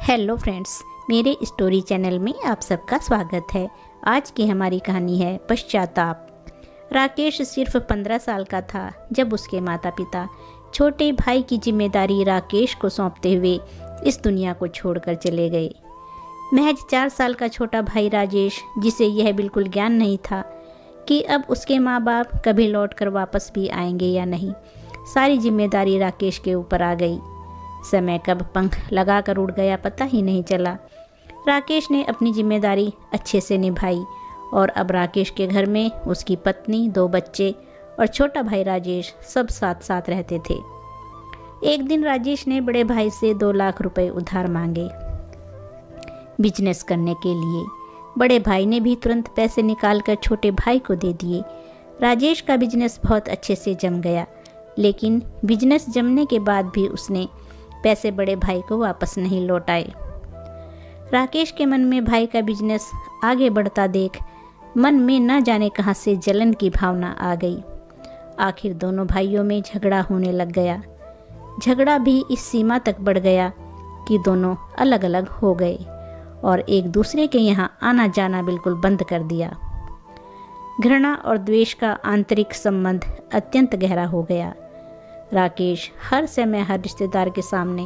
Hello friends, मेरे story channel में आप सबका स्वागत है। आज की हमारी कहानी है पश्चाताप। राकेश सिर्फ 15 साल का था जब उसके माता पिता छोटे भाई की जिम्मेदारी राकेश को सौंपते हुए इस दुनिया को छोड़कर चले गए। महज 4 साल का छोटा भाई राजेश, जिसे यह बिल्कुल ज्ञान नहीं था कि अब उसके माँ बाप कभी लौटकर वापस भी आएंगे या नहीं, सारी जिम्मेदारी राकेश के ऊपर आ गई। समय कब पंख लगाकर उड़ गया पता ही नहीं चला। राकेश ने अपनी जिम्मेदारी अच्छे से निभाई और अब राकेश के घर में उसकी पत्नी, 2 बच्चे और छोटा भाई राजेश सब साथ साथ रहते थे। एक दिन राजेश ने बड़े भाई से 2 लाख रुपए उधार मांगे बिजनेस करने के लिए। बड़े भाई ने भी तुरंत पैसे निकालकर छोटे भाई को दे दिए। राजेश का बिजनेस बहुत अच्छे से जम गया, लेकिन बिजनेस जमने के बाद भी उसने पैसे बड़े भाई को वापस नहीं लौटाए। राकेश के मन में भाई का बिजनेस आगे बढ़ता देख मन में न जाने कहां से जलन की भावना आ गई। आखिर दोनों भाइयों में झगड़ा होने लग गया। झगड़ा भी इस सीमा तक बढ़ गया कि दोनों अलग अलग हो गए और एक दूसरे के यहाँ आना जाना बिल्कुल बंद कर दिया। घृणा और द्वेष का आंतरिक संबंध अत्यंत गहरा हो गया। राकेश हर समय हर रिश्तेदार के सामने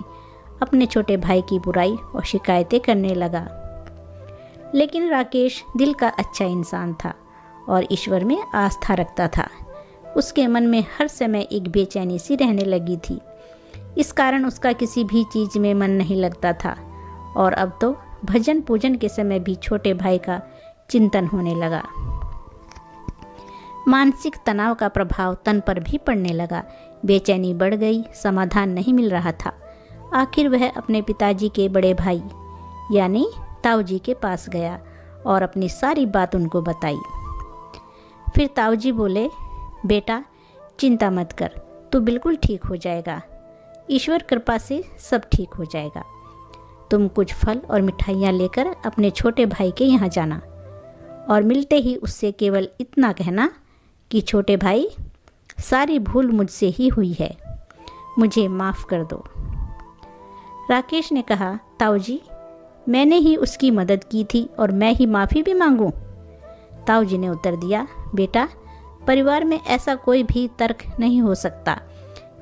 अपने छोटे भाई की बुराई और शिकायतें करने लगा। लेकिन राकेश दिल का अच्छा इंसान था और ईश्वर में आस्था रखता था। उसके मन में हर समय एक बेचैनी सी रहने लगी थी। इस कारण उसका किसी भी चीज़ में मन नहीं लगता था और अब तो भजन पूजन के समय भी छोटे भाई का चिंतन होने लगा। मानसिक तनाव का प्रभाव तन पर भी पड़ने लगा। बेचैनी बढ़ गई, समाधान नहीं मिल रहा था। आखिर वह अपने पिताजी के बड़े भाई यानी ताऊजी के पास गया और अपनी सारी बात उनको बताई। फिर ताऊजी बोले, बेटा चिंता मत कर, तू बिल्कुल ठीक हो जाएगा। ईश्वर कृपा से सब ठीक हो जाएगा। तुम कुछ फल और मिठाइयाँ लेकर अपने छोटे भाई के यहाँ जाना और मिलते ही उससे केवल इतना कहना कि छोटे भाई, सारी भूल मुझसे ही हुई है, मुझे माफ़ कर दो। राकेश ने कहा, ताऊजी मैंने ही उसकी मदद की थी और मैं ही माफ़ी भी मांगूं? ताऊजी ने उत्तर दिया, बेटा परिवार में ऐसा कोई भी तर्क नहीं हो सकता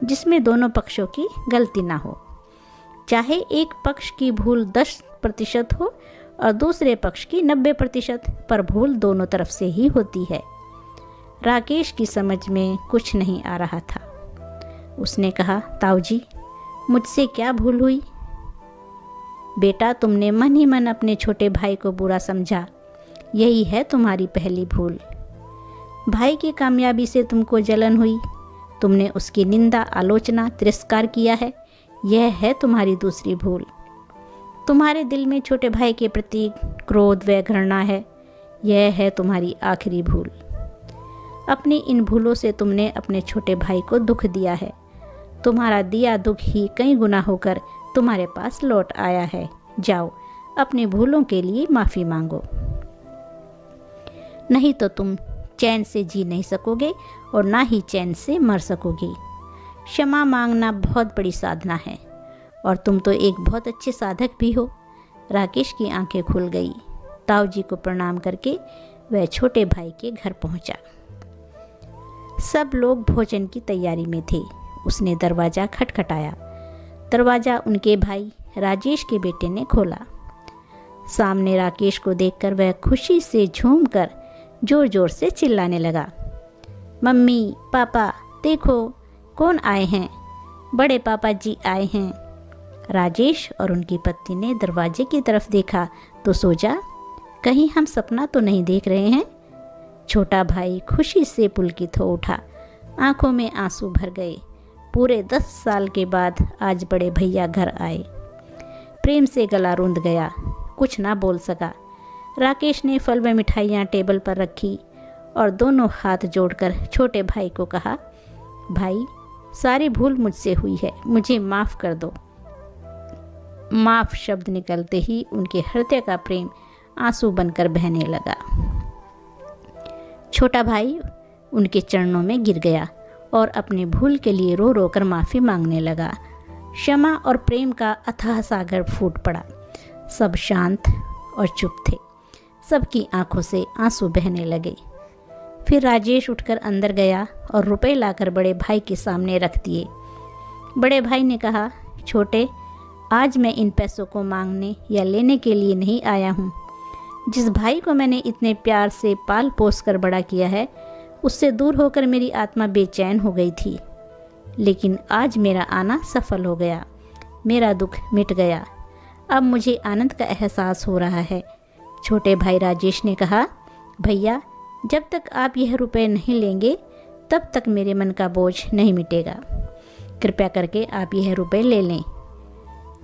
जिसमें दोनों पक्षों की गलती ना हो। चाहे एक पक्ष की भूल 10% हो और दूसरे पक्ष की 90%, पर भूल दोनों तरफ से ही होती है। राकेश की समझ में कुछ नहीं आ रहा था। उसने कहा, ताऊजी मुझसे क्या भूल हुई? बेटा तुमने मन ही मन अपने छोटे भाई को बुरा समझा, यही है तुम्हारी पहली भूल। भाई की कामयाबी से तुमको जलन हुई, तुमने उसकी निंदा, आलोचना, तिरस्कार किया है, यह है तुम्हारी दूसरी भूल। तुम्हारे दिल में छोटे भाई के प्रति क्रोध व घृणा है, यह है तुम्हारी आखिरी भूल। अपनी इन भूलों से तुमने अपने छोटे भाई को दुख दिया है। तुम्हारा दिया दुख ही कई गुना होकर तुम्हारे पास लौट आया है। जाओ अपनी भूलों के लिए माफ़ी मांगो, नहीं तो तुम चैन से जी नहीं सकोगे और ना ही चैन से मर सकोगे। क्षमा मांगना बहुत बड़ी साधना है और तुम तो एक बहुत अच्छे साधक भी हो। राकेश की आंखें खुल गई। ताऊजी को प्रणाम करके वह छोटे भाई के घर पहुंचा। सब लोग भोजन की तैयारी में थे। उसने दरवाज़ा खटखटाया। दरवाज़ा उनके भाई राजेश के बेटे ने खोला। सामने राकेश को देखकर वह खुशी से झूमकर जोर जोर से चिल्लाने लगा, मम्मी पापा देखो कौन आए हैं, बड़े पापा जी आए हैं। राजेश और उनकी पत्नी ने दरवाजे की तरफ देखा तो सोचा, कहीं हम सपना तो नहीं देख रहे हैं। छोटा भाई खुशी से पुलकित हो उठा, आंखों में आंसू भर गए। पूरे 10 साल के बाद आज बड़े भैया घर आए। प्रेम से गला रूंध गया, कुछ ना बोल सका। राकेश ने फल व मिठाइयाँ टेबल पर रखी और दोनों हाथ जोड़कर छोटे भाई को कहा, भाई सारी भूल मुझसे हुई है, मुझे माफ़ कर दो। माफ़ शब्द निकलते ही उनके हृदय का प्रेम आंसू बनकर बहने लगा। छोटा भाई उनके चरणों में गिर गया और अपनी भूल के लिए रो रो कर माफ़ी मांगने लगा। क्षमा और प्रेम का अथाह सागर फूट पड़ा। सब शांत और चुप थे। सबकी आंखों से आंसू बहने लगे। फिर राजेश उठकर अंदर गया और रुपए लाकर बड़े भाई के सामने रख दिए। बड़े भाई ने कहा, छोटे, आज मैं इन पैसों को मांगने या लेने के लिए नहीं आया हूँ। जिस भाई को मैंने इतने प्यार से पाल पोस कर बड़ा किया है, उससे दूर होकर मेरी आत्मा बेचैन हो गई थी। लेकिन आज मेरा आना सफल हो गया, मेरा दुख मिट गया। अब मुझे आनंद का एहसास हो रहा है। छोटे भाई राजेश ने कहा, भैया, जब तक आप यह रुपए नहीं लेंगे तब तक मेरे मन का बोझ नहीं मिटेगा। कृपया करके आप यह रुपए ले लें।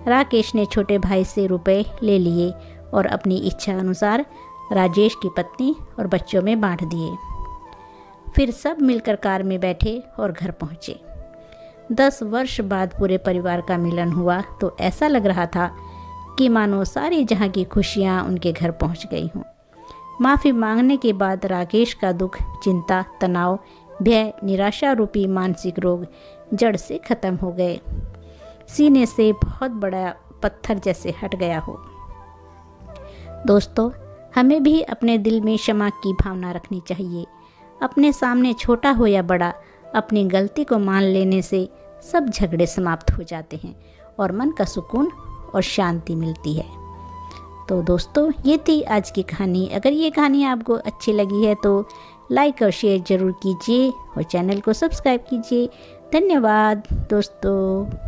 राकेश ने छोटे भाई से रुपए ले लिए और अपनी इच्छा अनुसार राजेश की पत्नी और बच्चों में बांट दिए। फिर सब मिलकर कार में बैठे और घर पहुँचे। 10 वर्ष बाद पूरे परिवार का मिलन हुआ तो ऐसा लग रहा था कि मानो सारी जहाँ की खुशियाँ उनके घर पहुँच गई हों। माफ़ी मांगने के बाद राकेश का दुख, चिंता, तनाव, भय, निराशा रूपी मानसिक रोग जड़ से खत्म हो गए। सीने से बहुत बड़ा पत्थर जैसे हट गया हो। दोस्तों, हमें भी अपने दिल में क्षमा की भावना रखनी चाहिए। अपने सामने छोटा हो या बड़ा, अपनी गलती को मान लेने से सब झगड़े समाप्त हो जाते हैं और मन का सुकून और शांति मिलती है। तो दोस्तों, ये थी आज की कहानी। अगर ये कहानी आपको अच्छी लगी है तो लाइक और शेयर ज़रूर कीजिए और चैनल को सब्सक्राइब कीजिए। धन्यवाद दोस्तों।